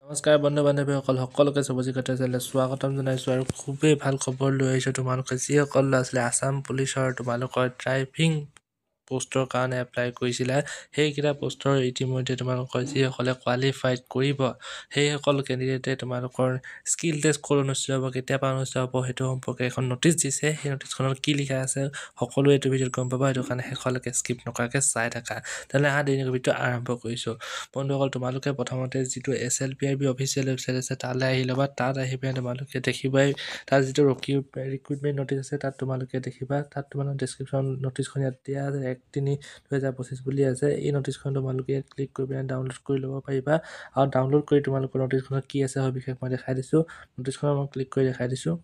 নমস্কাৰ বন্ধু বান্ধৱীসকল সকলোকে চবজিকতে চেনেললৈ স্বাগতম জনাইছোঁ আৰু খুবেই ভাল খবৰ লৈ আহিছোঁ তোমালোকে যিসকল ল'ৰা ছোৱালী আছাম পুলিচৰ তোমালোকৰ ড্ৰাইভিং পোষ্টৰ কাৰণে এপ্লাই কৰিছিলা সেইকেইটা পোষ্টৰ ইতিমধ্যে তোমালোকৰ যিসকলে কোৱালিফাইড কৰিব সেইসকল কেণ্ডিডেটে তোমালোকৰ স্কিল টেষ্ট ক'ত অনুষ্ঠিত হ'ব কেতিয়াবা অনুষ্ঠিত হ'ব সেইটো সম্পৰ্কে এখন ন'টিচ দিছে সেই ন'টিচখনত কি লিখা আছে সকলোৱে এইটো ভিডিঅ'ত গম পাবা সেইটো কাৰণে শেষলৈকে স্কিপ নকৰাকৈ চাই থাকা তেনেহ'লে দেৰি ভিডিঅ'টো আৰম্ভ কৰিছোঁ বন্ধুসকল তোমালোকে প্ৰথমতে যিটো SLPRB অফিচিয়েল ৱেবছাইট আছে তালৈ আহি ল'বা তাত আহি পিনে তোমালোকে দেখিবাই তাত যিটো ৰিক্ৰুইটমেণ্ট ন'টিচ আছে তাত তোমালোকে দেখিবা তাত তোমালোকৰ ডেছক্ৰিপশ্যন ন'টিচখন ইয়াত দিয়া আছে 1/3/2025 বুলি আছে এই ন'টিচখন তোমালোকে ক্লিক কৰি পিনে ডাউনলোড কৰি ল'ব পাৰিবা আৰু ডাউনলোড কৰি তোমালোকৰ ন'টিচখনত কি আছে সবিশেষ মই দেখাই দিছোঁ ন'টিচখনত মই ক্লিক কৰি দেখাই দিছোঁ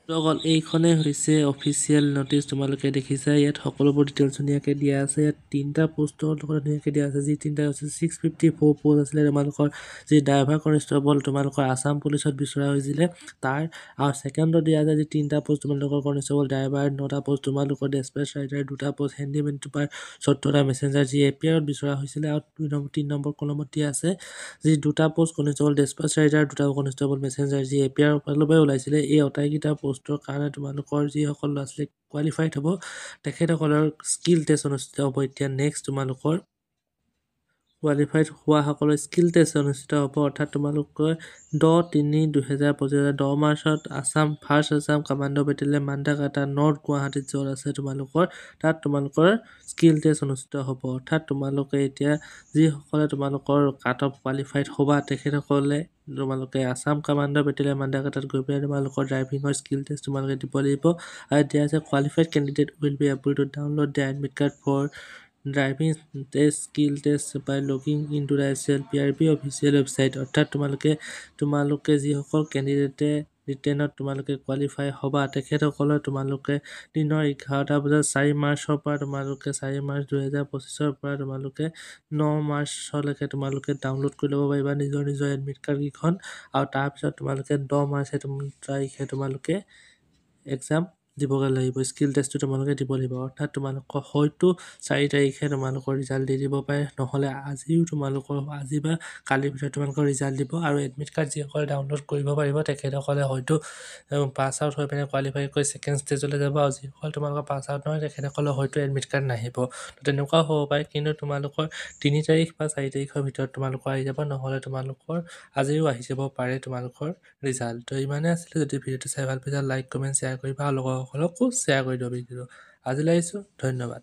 অকল এইখনেই হৈছে অফিচিয়েল ন'টিচ তোমালোকে দেখিছা ইয়াত সকলোবোৰ ডিটেইলছ ধুনীয়াকৈ দিয়া আছে ইয়াত তিনিটা পোষ্টৰ লগত ধুনীয়াকৈ দিয়া আছে যি তিনিটা হৈছে 654 পোষ্ট আছিলে তোমালোকৰ যি ড্ৰাইভাৰ কনষ্টেবল তোমালোকৰ আছাম পুলিচত বিচৰা হৈছিলে তাৰ আৰু ছেকেণ্ডত দিয়া আছে যি তিনিটা পোষ্ট তোমালোকৰ কনষ্টেবল ড্ৰাইভাৰ 9টা পোষ্ট তোমালোকৰ ডেছপেচ ৰাইডাৰ 2টা পোষ্ট হেণ্ডিমেন টুপাৰ 14টা মেছেঞ্জাৰ যি APRত বিচৰা হৈছিলে আৰু 3 নম্বৰ কলমত দিয়া আছে যি 2টা পোষ্ট কনষ্টেবল ডেছপেচ ৰাইডাৰ 2টা কনষ্টেবল মেছেঞ্জাৰ যি APR ফালৰ পৰা ওলাইছিলে এই আটাইকেইটা পোষ্টৰ কাৰণে তোমালোকৰ যিসকল ল'ৰা ছোৱালী কোৱালিফাইড হ'ব তেখেতসকলৰ স্কিল টেষ্ট অনুষ্ঠিত হ'ব এতিয়া নেক্সট তোমালোকৰ কোৱালিফাইড হোৱাসকলৰ স্কিল টেষ্ট অনুষ্ঠিত হ'ব অৰ্থাৎ তোমালোকৰ 10/3/2025 10 মাৰ্চত first Assam commando battalion Mandakata north গুৱাহাটীত য'ত আছে তোমালোকৰ তাত তোমালোকৰ স্কিল টেষ্ট অনুষ্ঠিত হ'ব অৰ্থাৎ তোমালোকে এতিয়া যিসকলে তোমালোকৰ কাট অফ কোৱালিফাইড হ'বা তেখেতসকলে তোমালোকে আছাম কামাণ্ডো বেটেলিয়ন মান্দাকাটাত গৈ পেলাই তোমালোকৰ ড্ৰাইভিঙৰ স্কিল টেষ্ট তোমালোকে দিব লাগিব আৰু দিয়া আছে qualified candidate will be able to download the admit card for driving test skill test by logging in to the SLPRB official website অৰ্থাৎ তোমালোকে যিসকল কেণ্ডিডেটে ৰিটেনত তোমালোকে কোৱালিফাই হ'বা তেখেতসকলে তোমালোকে দিনৰ 11টা বজাত 4 মাৰ্চৰ পৰা তোমালোকে 4 মাৰ্চ 2025ৰ পৰা তোমালোকে 9 মাৰ্চলৈকে তোমালোকে ডাউনলোড কৰি ল'ব পাৰিবা নিজৰ এডমিট কাৰ্ডকেইখন আৰু তাৰপিছত তোমালোকে 10 মাৰ্চ তাৰিখে তোমালোকে এক্সাম দিবগৈ লাগিব স্কিল টেষ্টটো তোমালোকে দিব লাগিব অৰ্থাৎ তোমালোকৰ হয়তো 4 তাৰিখে তোমালোকৰ ৰিজাল্ট দি দিব পাৰে নহ'লে আজিও তোমালোকৰ আজি বা কালিৰ ভিতৰত তোমালোকৰ ৰিজাল্ট দিব আৰু এডমিট কাৰ্ড যিসকলে ডাউনলোড কৰিব পাৰিব তেখেতসকলে হয়তো পাছ আউট হৈ পিনে কোৱালিফাই কৰি ছেকেণ্ড ষ্টেজলৈ যাব আৰু যিসকল তোমালোকৰ পাছ আউট নহয় তেখেতসকলে হয়তো এডমিট কাৰ্ড নাহিব তেনেকুৱাও হ'ব পাৰে কিন্তু তোমালোকৰ 3 তাৰিখ বা 4 তাৰিখৰ ভিতৰত তোমালোকৰ আহি যাব নহ'লে তোমালোকৰ আজিও আহি যাব পাৰে তোমালোকৰ ৰিজাল্ট তো ইমানে আছিলে যদি ভিডিঅ'টো চাই ভাল পাইছা লাইক কমেণ্ট শ্বেয়াৰ কৰিবা আৰু লগৰসকলকো শ্বেয়াৰ কৰি দিবা ভিডিঅ'টো আজিলৈ আহিছোঁ ধন্যবাদ